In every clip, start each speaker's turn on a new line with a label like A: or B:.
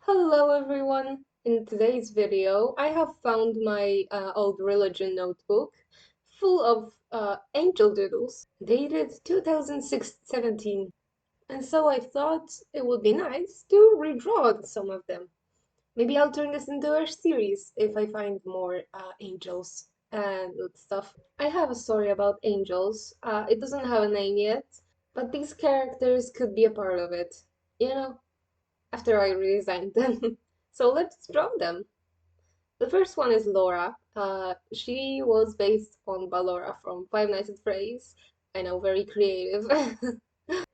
A: Hello everyone! In today's video, I have found my old religion notebook full of angel doodles dated 2017, and so I thought it would be nice to redraw some of them. Maybe I'll turn this into a series if I find more angels and stuff. I have a story about angels. It doesn't have a name yet, but these characters could be a part of it. You know, after I redesigned them. So let's draw them. The first one is Laura. She was based on Ballora from Five Nights at Freddy's. I know, very creative.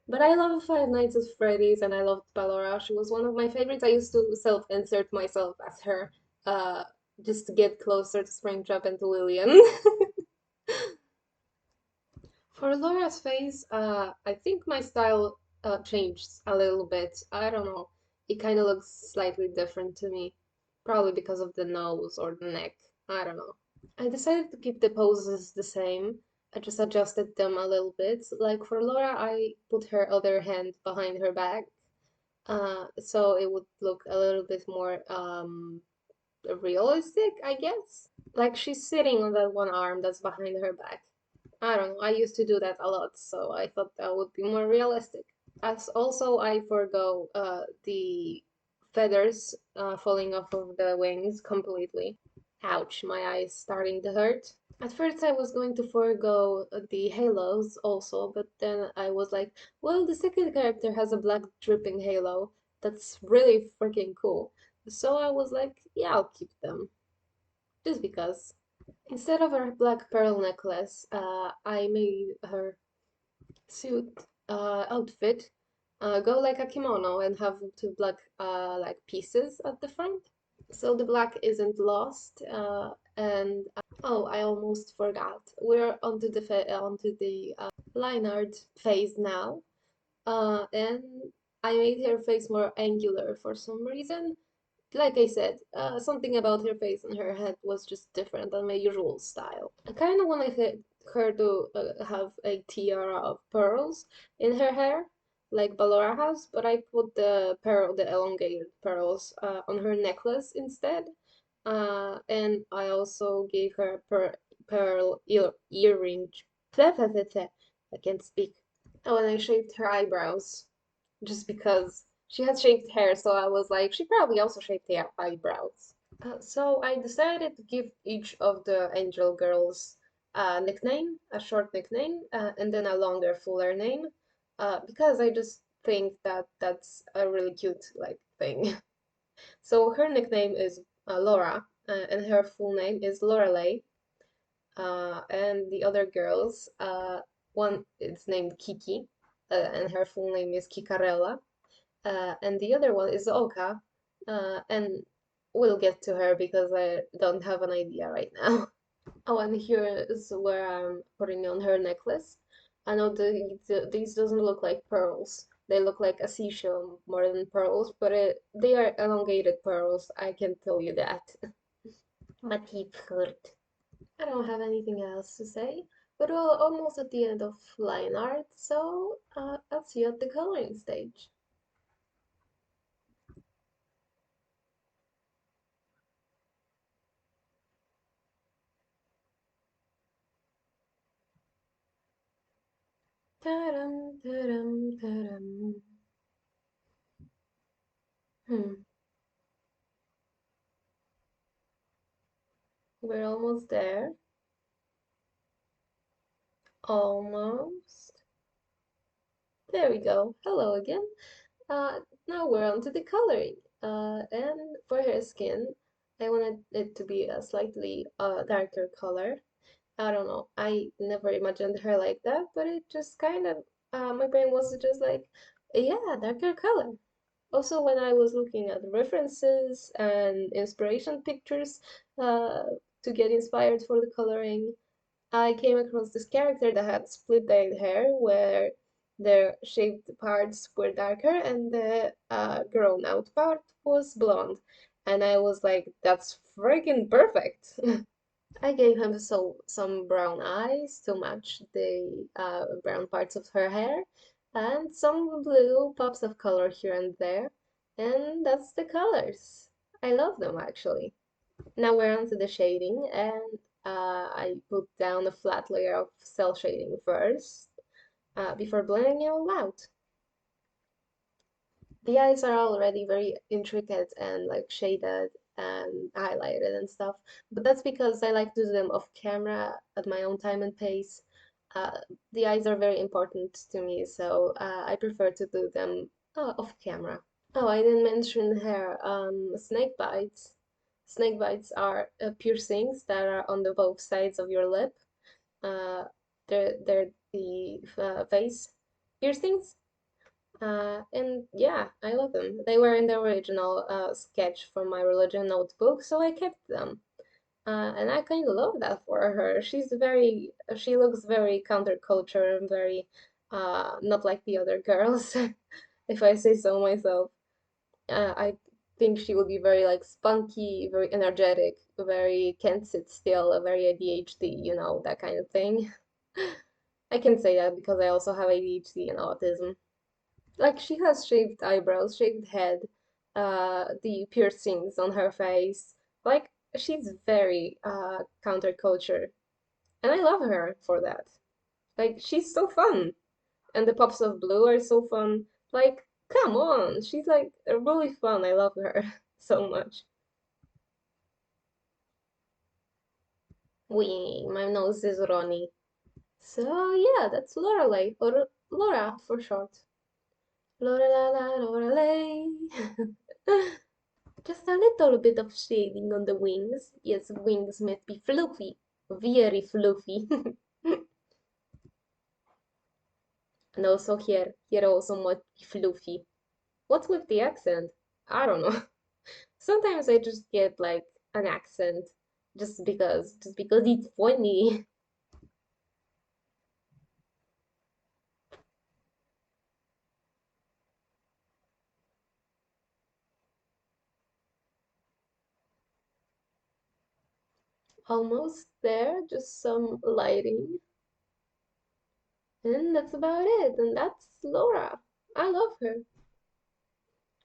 A: But I love Five Nights at Freddy's and I loved Ballora. She was one of my favorites. I used to self-insert myself as her, uh, just to get closer to Springtrap and to Lillian. For Laura's face, I think my style changed a little bit. I don't know. It kind of looks slightly different to me. Probably because of the nose or the neck. I don't know. I decided to keep the poses the same. I just adjusted them a little bit. Like for Laura, I put her other hand behind her back, so it would look a little bit more realistic, I guess. Like she's sitting on that one arm that's behind her back. I don't know, I used to do that a lot, so I thought that would be more realistic. As also, I forgo the feathers falling off of the wings completely. Ouch, my eye is starting to hurt. At first, I was going to forego the halos also, but then I was like, well, the second character has a black dripping halo. That's really freaking cool. So I was like, yeah, I'll keep them. Just because. Instead of her black pearl necklace, I made her suit outfit go like a kimono and have two black like pieces at the front. So the black isn't lost. And oh, I almost forgot. We're onto the line art phase now. And I made her face more angular for some reason. Like I said, something about her face and her head was just different than my usual style. I kind of wanted her to have a tiara of pearls in her hair, like Ballora has, but I put the elongated pearls on her necklace instead. And I also gave her a pearl earring. I can't speak. Oh, and I shaved her eyebrows just because she had shaved hair, so I was like, she probably also shaved her eyebrows. So I decided to give each of the angel girls a nickname, a short nickname, and then a longer, fuller name, because I just think that that's a really cute like thing. So her nickname is Laura, and her full name is Lorelei. And the other girls, one is named Kiki, and her full name is Kikarella. And the other one is Oka, and we'll get to her because I don't have an idea right now. Oh, and here is where I'm putting on her necklace. I know these doesn't look like pearls. They look like a seashell more than pearls, but they are elongated pearls, I can tell you that. My teeth hurt. I don't have anything else to say, but we're almost at the end of line art, so I'll see you at the coloring stage. Ta-dum, ta-dum, ta-dum. Hmm, we're almost there. Almost. There we go. Hello again. Now we're on to the coloring. And for her skin, I wanted it to be a slightly darker color. I don't know. I never imagined her like that, but it just kind of, my brain was just like, yeah, darker color. Also, when I was looking at references and inspiration pictures uh, to get inspired for the coloring, I came across this character that had split dyed hair where the shaved parts were darker and the grown out part was blonde. And I was like, that's freaking perfect. I gave him some brown eyes to match the brown parts of her hair and some blue pops of color here and there. And that's the colors. I love them actually. Now we're on to the shading, and I put down a flat layer of cell shading first, before blending it all out. The eyes are already very intricate and like shaded and highlighted and stuff, but that's because I like to do them off camera at my own time and pace. The eyes are very important to me, so I prefer to do them off camera. Oh, I didn't mention hair. Snake bites. Snake bites are piercings that are on the both sides of your lip. Uh, they're the face piercings. And yeah, I love them. They were in the original sketch from my religion notebook, so I kept them. And I kind of love that for her. She looks very counterculture and very not like the other girls, if I say so myself. I think she would be very like spunky, very energetic, very can't sit still, a very ADHD, that kind of thing. I can say that because I also have ADHD and autism. Like she has shaved eyebrows, shaved head, the piercings on her face. Like she's very counterculture, and I love her for that. Like she's so fun, and the pops of blue are so fun. Like come on, she's like really fun. I love her so much. Wee, my nose is runny. So yeah, that's Lorelei, or Laura for short. Lorelei, Lorelei. Just a little bit of shading on the wings. Yes, wings must be fluffy, very fluffy. And also here also must be fluffy. What's with the accent? I don't know. Sometimes I just get like an accent just because it's funny. Almost there, just some lighting. And that's about it. And that's Laura. I love her.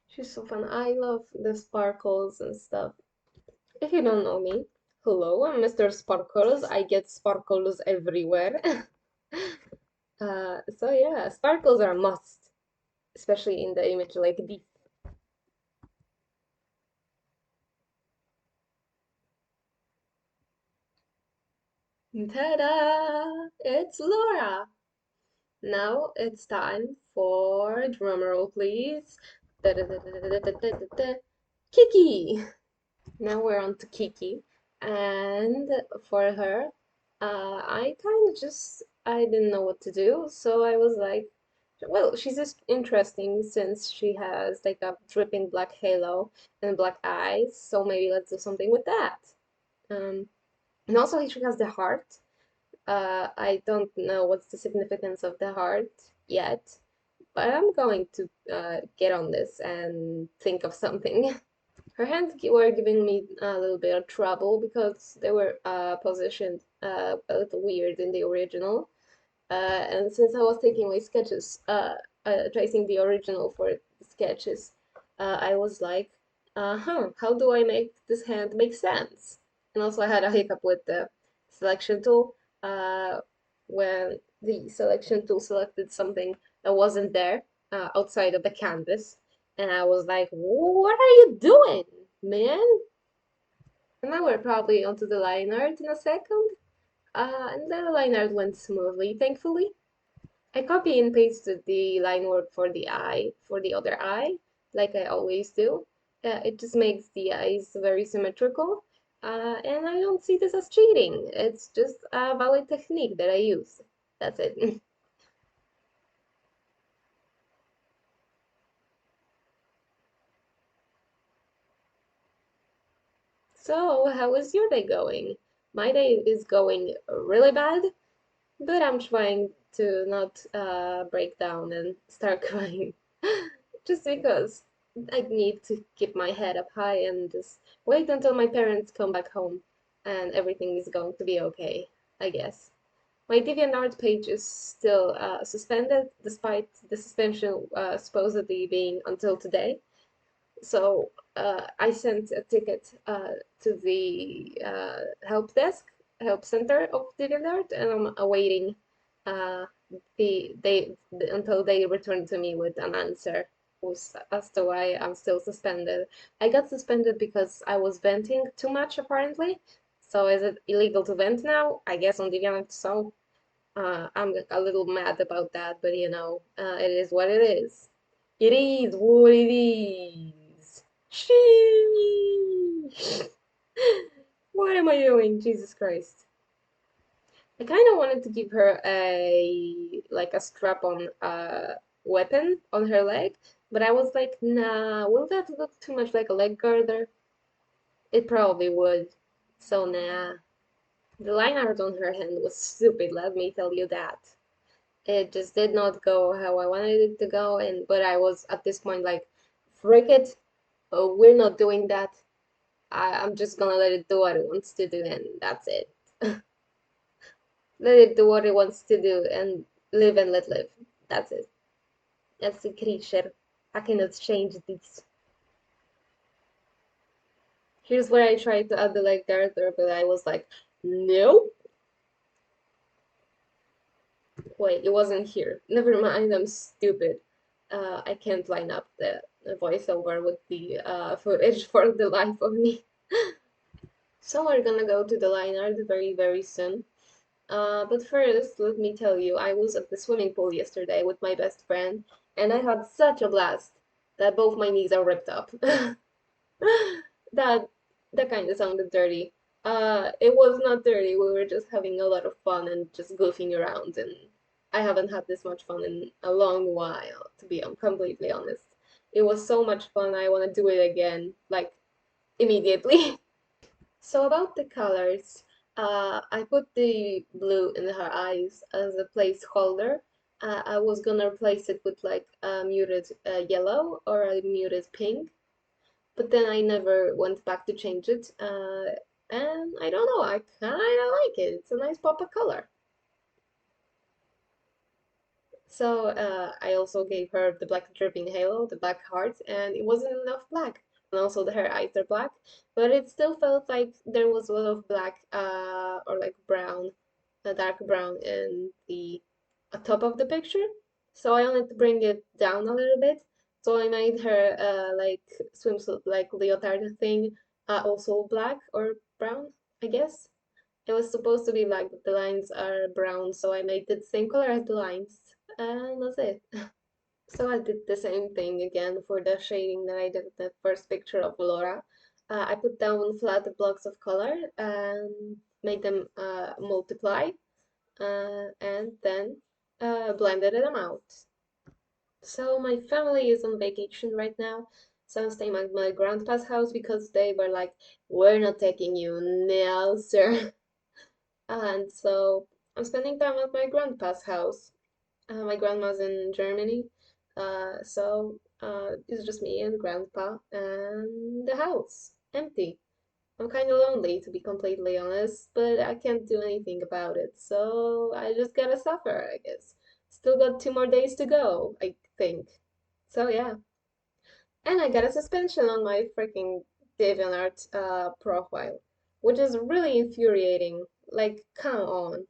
A: She's so fun. I love the sparkles and stuff. If you don't know me, hello, I'm Mr. Sparkles. I get sparkles everywhere. So yeah, sparkles are a must, especially in the image like this. Ta-da! It's Laura. Now it's time for drumroll, please. Da-da-da-da-da-da-da-da-da. Kiki. Now we're on to Kiki, and for her, I kind of just I didn't know what to do, so I was like, well, she's just interesting since she has like a dripping black halo and black eyes, so maybe let's do something with that. Um, and also she has the heart. I don't know what's the significance of the heart yet, but I'm going to get on this and think of something. Her hands were giving me a little bit of trouble because they were positioned a little weird in the original. And since I was taking my sketches, tracing the original for the sketches, I was like, how do I make this hand make sense? And also I had a hiccup with the selection tool, uh, when the selection tool selected something that wasn't there, outside of the canvas. And I was like, what are you doing, man? And now we're probably onto the line art in a second. And the line art went smoothly, thankfully. I copy and pasted the line work for the eye, for the other eye, like I always do. It just makes the eyes very symmetrical. And I don't see this as cheating. It's just a valid technique that I use. That's it. So, how is your day going? My day is going really bad, but I'm trying to not break down and start crying. Just because I need to keep my head up high and just wait until my parents come back home and everything is going to be okay, I guess. My DeviantArt page is still suspended despite the suspension supposedly being until today. So I sent a ticket to the help center of DeviantArt, and I'm awaiting uh, until they return to me with an answer as to why I'm still suspended. I got suspended because I was venting too much, apparently. So is it illegal to vent now? I guess on DeviantArt. So I'm a little mad about that, but it is what it is. It is what it is. Sheesh. What am I doing? Jesus Christ. I kind of wanted to give her a strap-on weapon on her leg, but I was like, nah, will that look too much like a leg girder? It probably would. So nah. The line art on her hand was stupid, let me tell you that. It just did not go how I wanted it to go, and but I was at this point like, frick it, we're not doing that. I'm just gonna let it do what it wants to do, and that's it. Let it do what it wants to do, and live and let live. That's it. That's the creature. I cannot change this. Here's where I tried to add the leg character, but I was like, no. Wait, it wasn't here. Never mind, I'm stupid. I can't line up the voiceover with the footage for the life of me. So we're gonna go to the line art very, very soon. But first, let me tell you, I was at the swimming pool yesterday with my best friend, and I had such a blast that both my knees are ripped up. That that kind of sounded dirty. It was not dirty. We were just having a lot of fun and just goofing around, and I haven't had this much fun in a long while, to be completely honest. It was so much fun. I want to do it again, like immediately. So about the colors, I put the blue in her eyes as a placeholder. I was gonna replace it with like a muted yellow or a muted pink, but then I never went back to change it. And I don't know, I kind of like it. It's a nice pop of color. So I also gave her the black dripping halo, the black heart, and it wasn't enough black. And also her eyes are black, but it still felt like there was a lot of black or like brown, a dark brown in the top of the picture. So I wanted to bring it down a little bit. So I made her like swimsuit, like leotard thing, also black or brown, I guess. It was supposed to be black, but the lines are brown, so I made it the same color as the lines, and that's it. So I did the same thing again for the shading that I did with the first picture of Laura. I put down flat blocks of color and made them multiply, and then blended them out. So my family is on vacation right now, so I'm staying at my grandpa's house because they were like, "We're not taking you now, sir." And so I'm spending time at my grandpa's house. My grandma's in Germany, so it's just me and grandpa and the house empty. I'm kind of lonely, to be completely honest, but I can't do anything about it, so I just gotta suffer, I guess. Still got 2 more days to go, I think. So yeah. And I got a suspension on my freaking DeviantArt profile, which is really infuriating. Like, come on.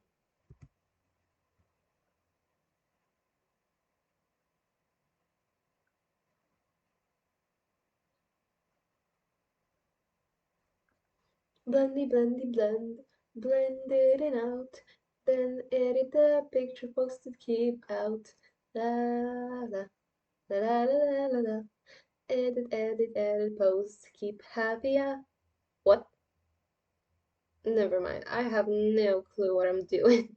A: Blendy, blendy, blend, blend it in out, then edit the picture, post it, keep out. La la la la la la la. Edit, edit, edit, post, keep happy. What? Never mind. I have no clue what I'm doing.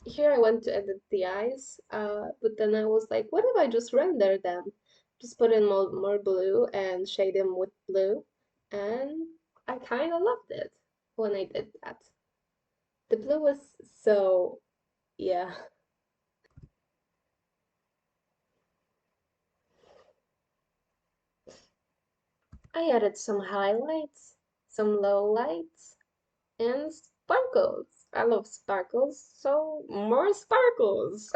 A: Here I went to edit the eyes, but then I was like, what if I just render them? Just put in more blue and shade them with blue, and I kind of loved it when I did that. The blue was so, yeah. I added some highlights, some lowlights, and sparkles. I love sparkles, so more sparkles.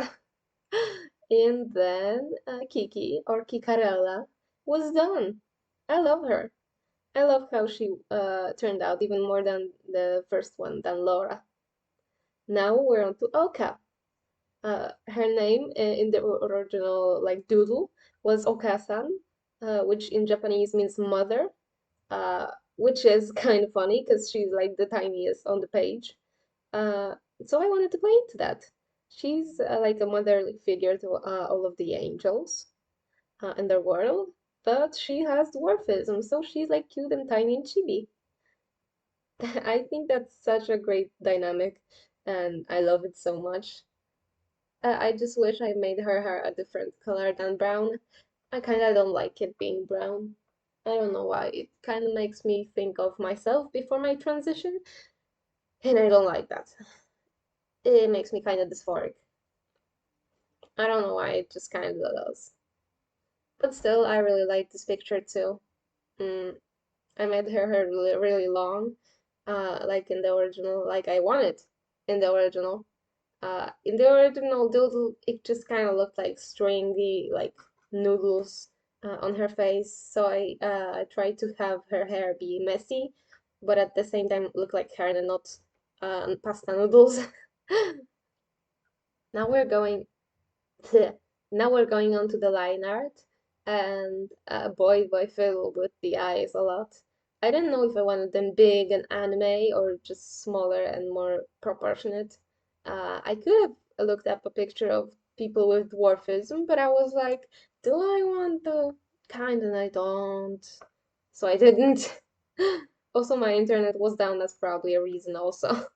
A: And then Kiki or Kikarella was done. I love her. I love how she turned out even more than the first one, than Laura. Now we're on to Oka. Her name in the original like doodle was Okasan, which in Japanese means mother, uh, which is kind of funny because she's like the tiniest on the page. Uh, so I wanted to play into that. She's like a motherly figure to all of the angels in their world, but she has dwarfism, so she's like cute and tiny and chibi. I think that's such a great dynamic, and I love it so much. I just wish I made her hair a different color than brown. I kinda don't like it being brown. I don't know why. It kind of makes me think of myself before my transition, and I don't like that. It makes me kind of dysphoric. I don't know why, it just kind of does. But still, I really like this picture too. Mm, I made her hair really, really long, like in the original, like I wanted in the original. In the original doodle, it just kind of looked like stringy, like noodles on her face. So I tried to have her hair be messy, but at the same time look like her and not pasta noodles. Now we're going now we're going on to the line art, and boy, do I fiddle with the eyes a lot. I didn't know if I wanted them big and anime or just smaller and more proportionate. I could have looked up a picture of people with dwarfism, but I was like, do I want the kind and I don't? So I didn't. Also, my internet was down, that's probably a reason also.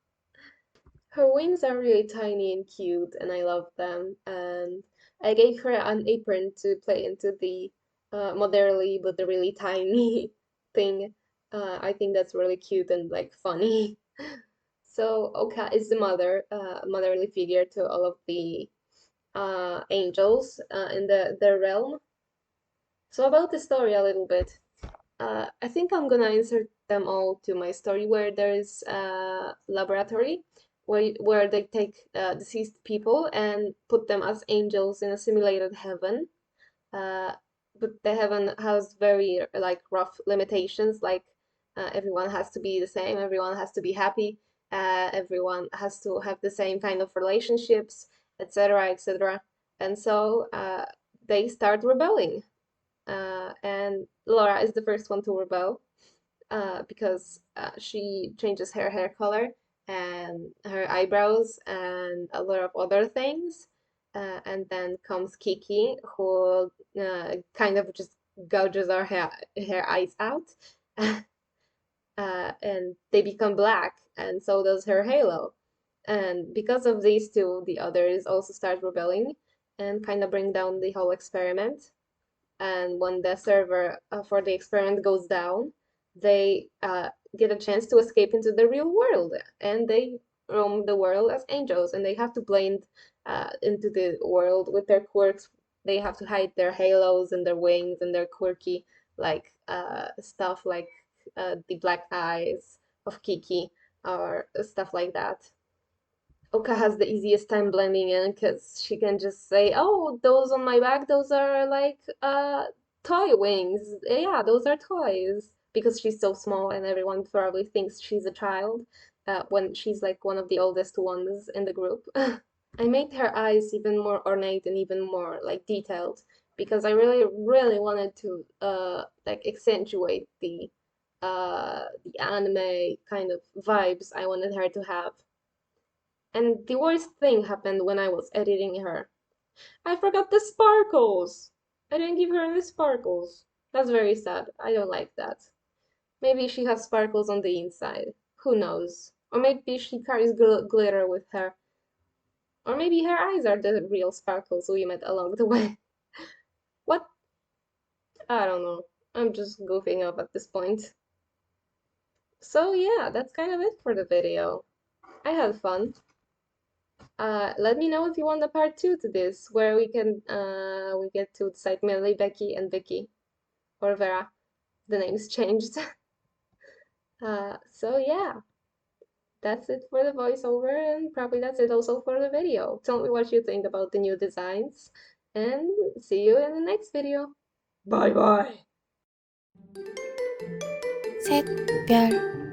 A: Her wings are really tiny and cute, and I love them. And I gave her an apron to play into the motherly but the really tiny thing. I think that's really cute and like funny. So Oka is the motherly figure to all of the angels in the realm. So about the story a little bit. I think I'm gonna insert them all to my story where there is a laboratory where they take deceased people and put them as angels in a simulated heaven. Uh, but the heaven has very like rough limitations, like everyone has to be the same, everyone has to be happy, everyone has to have the same kind of relationships, etc., etc. And so they start rebelling and Laura is the first one to rebel because she changes her hair color and her eyebrows and a lot of other things. And then comes Kiki, who kind of just gouges her eyes out, and they become black, and so does her halo. And because of these two, the others also start rebelling and kind of bring down the whole experiment. And when the server for the experiment goes down, they get a chance to escape into the real world, and they roam the world as angels, and they have to blend into the world with their quirks. They have to hide their halos and their wings and their quirky like stuff, like the black eyes of Kiki or stuff like that. Oka has the easiest time blending in because she can just say, "Oh, those on my back, those are like toy wings. Yeah, those are toys." Because she's so small and everyone probably thinks she's a child when she's like one of the oldest ones in the group. I made her eyes even more ornate and even more like detailed because I really, really wanted to like accentuate the anime kind of vibes I wanted her to have. And the worst thing happened when I was editing her. I forgot the sparkles! I didn't give her any sparkles. That's very sad. I don't like that. Maybe she has sparkles on the inside. Who knows? Or maybe she carries glitter with her. Or maybe her eyes are the real sparkles we met along the way. What? I don't know. I'm just goofing up at this point. So yeah, that's kind of it for the video. I had fun. Let me know if you want a part two to this, where we get to decide Millie, Becky, and Vicky, or Vera. The names changed. So yeah, that's it for the voiceover, and probably that's it also for the video. Tell me what you think about the new designs, and see you in the next video. Bye bye.
B: 셋, 별.